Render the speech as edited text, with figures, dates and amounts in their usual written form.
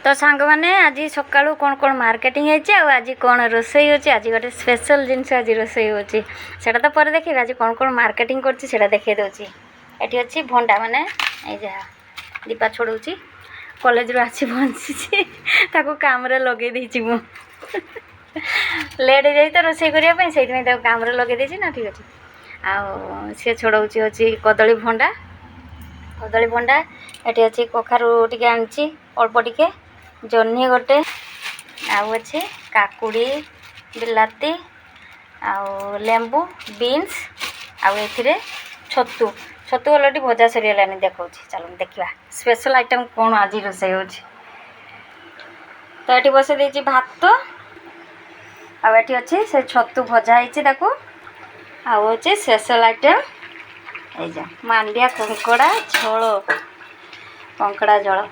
तो सांग मैंने आज सका कौन कौन मार्केटिंग आज कौन रोसई होची आज गोटे स्पेशल जिनस आज रोसई होची सेटा तो पर देखिए आज कौन कौन मार्केटिंग करची सेटा देखै दोची एठी अछि भंडा माने ए जा दीपा छोड़ौची कॉलेज रो आछि बंसी ताको काम रे लगे देछि मु लेट जाई तो रोसई करिया पई सेति में ताको काम रे लगे देछि ना ठीक अछि आ से छोड़ौची अछि कदली भंडा एठी अछि कखारु टिके आनछि अल्प टिके जन्ही गोटे आउ अच्छे काकुड़ी बिलाती आउ लेंबू बीन्स आउ एथिरे छतु छतु अलरेडी भजा सरीगलानी देखा चलो देखा स्पेशल आइटम कौन आज रोसई हो तो ये बस देती भात आठी अच्छे से छतु भजा हो आउ अच्छे स्पेशल आइटम ये मांडिया कंकड़ा झोल कंकड़ा झोल